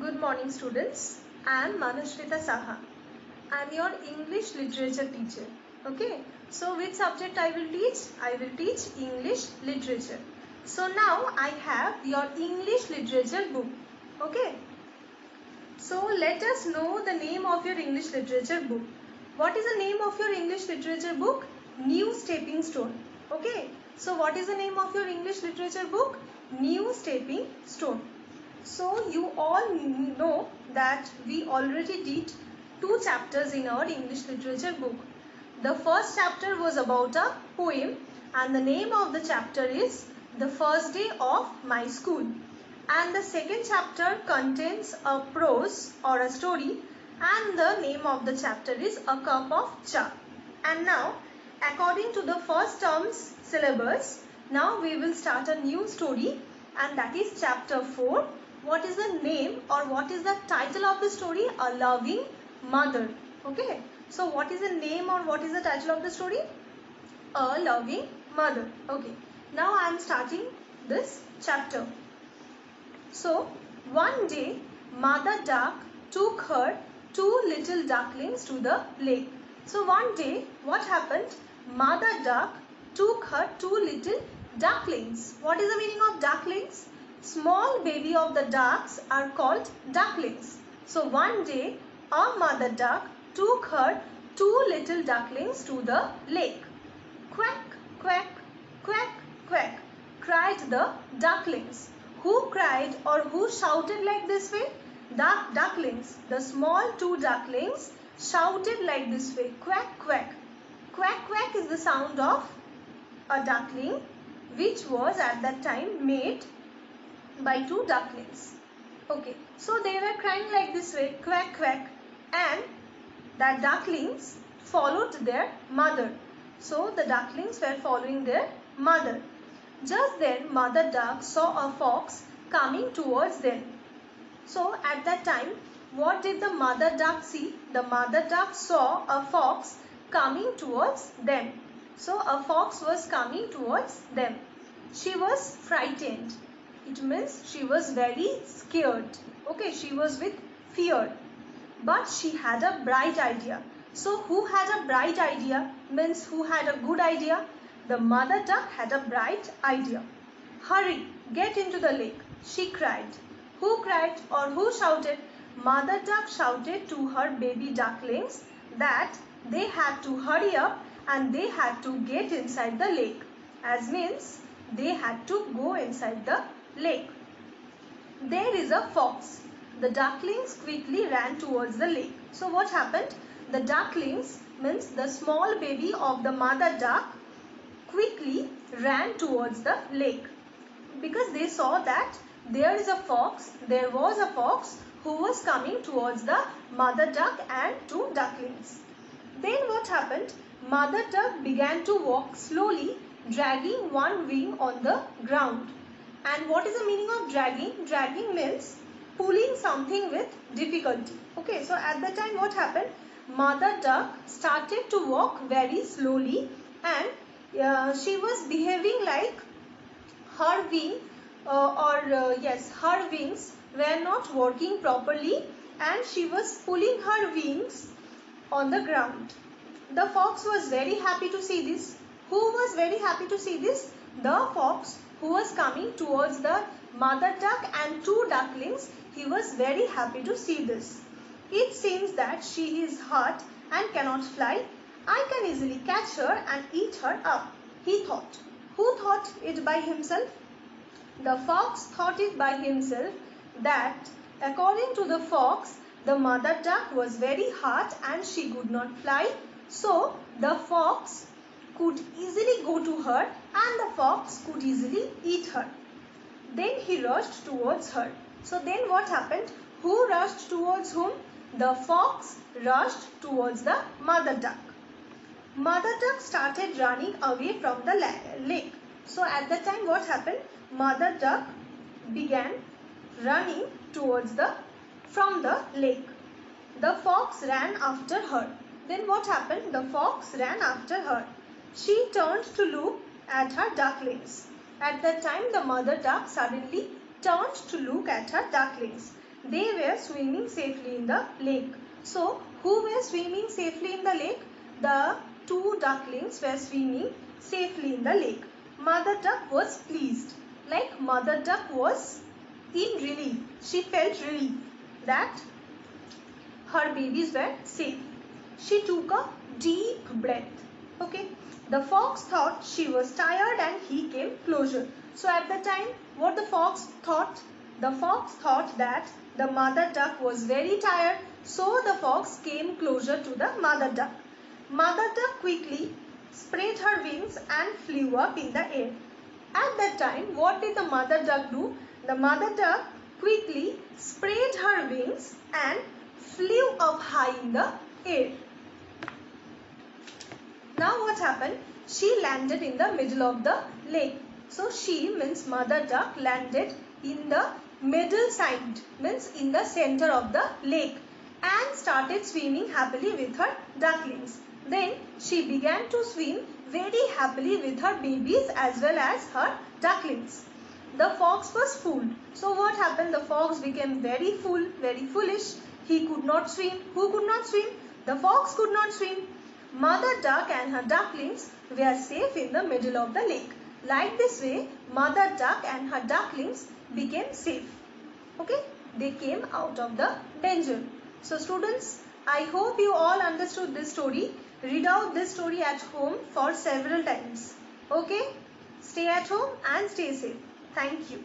Good morning students. I am Manushrita Saha. I am your English literature teacher. Okay. So which subject I will teach? I will teach English literature. So now I have your English literature book. Okay. So let us know the name of your English literature book. What is the name of your English literature book? New Stepping Stone. Okay. So what is the name of your English literature book? New Stepping Stone. So you all know that we already did 2 chapters in our English literature book. The first chapter was about a poem and the name of the chapter is The First Day of My School. And the second chapter contains a prose or a story and the name of the chapter is A Cup of Cha. And now according to the first term's syllabus, now we will start a new story and that is chapter 4. What is the name or what is the title of the story? A Loving Mother. Okay. So what is the name or what is the title of the story? A Loving Mother. Okay. Now I am starting this chapter. So one day Mother Duck took her 2 little ducklings to the lake. So one day what happened? Mother Duck took her 2 little ducklings. What is the meaning of ducklings? Small baby of the ducks are called ducklings. So one day a mother duck took her 2 little ducklings to the lake. Quack, quack, quack, quack, cried the ducklings. Who cried or who shouted like this way? Ducklings. The small 2 ducklings shouted like this way. Quack, quack. Quack, quack is the sound of a duckling which was at that time made by 2 ducklings. Okay, so they were crying like this way, quack quack, and the ducklings followed their mother. So the ducklings were following their mother. Just then Mother Duck saw a fox coming towards them. So at that time, what did the Mother Duck see? The Mother Duck saw a fox coming towards them. So a fox was coming towards them. She was frightened. It means she was very scared. Okay, she was with fear. But she had a bright idea. So who had a bright idea? Means who had a good idea? The Mother Duck had a bright idea. Hurry, get into the lake, she cried. Who cried or who shouted? Mother Duck shouted to her baby ducklings that they had to hurry up and they had to get inside the lake. As means they had to go inside the lake. There is a fox. The ducklings quickly ran towards the lake. So what happened? The ducklings means the small baby of the mother duck quickly ran towards the lake because they saw that there is a fox. There was a fox who was coming towards the mother duck and 2 ducklings. Then what happened? Mother duck began to walk slowly, dragging one wing on the ground. And what is the meaning of dragging? Dragging means pulling something with difficulty. Okay, so at that time what happened? Mother duck started to walk very slowly and she was behaving like her wing her wings were not working properly and she was pulling her wings on the ground. The fox was very happy to see this. Who was very happy to see this? The fox who was coming towards the mother duck and 2 ducklings. He was very happy to see this. It seems that she is hurt and cannot fly. I can easily catch her and eat her up, he thought. Who thought it by himself? The fox thought it by himself that according to the fox, the mother duck was very hurt and she could not fly. So the fox could easily go to her and the fox could easily eat her. Then he rushed towards her. So then what happened? Who rushed towards whom? The fox rushed towards the mother duck. Mother duck started running away from the lake. So at that time what happened? Mother duck began running towards from the lake. The fox ran after her. Then what happened? The fox ran after her. She turned to look at her ducklings. At that time the mother duck suddenly turned to look at her ducklings. They were swimming safely in the lake. So, who were swimming safely in the lake? The two ducklings were swimming safely in the lake. Mother duck was pleased. Like mother duck was in relief. She felt relief that her babies were safe. She took a deep breath. Okay. The fox thought she was tired and he came closer. So at the time, what the fox thought? The fox thought that the mother duck was very tired. So the fox came closer to the mother duck. Mother duck quickly spread her wings and flew up in the air. At that time, what did the mother duck do? The mother duck quickly spread her wings and flew up high in the air. Now what happened? She landed in the middle of the lake. So she means mother duck landed in the middle side, means in the center of the lake, and started swimming happily with her ducklings. Then she began to swim very happily with her babies as well as her ducklings. The fox was fooled. So what happened? The fox became very foolish. He could not swim. Who could not swim? The fox could not swim. Mother duck and her ducklings were safe in the middle of the lake. Like this way, mother duck and her ducklings became safe. Okay, they came out of the danger. So students, I hope you all understood this story. Read out this story at home for several times. Okay, stay at home and stay safe. Thank you.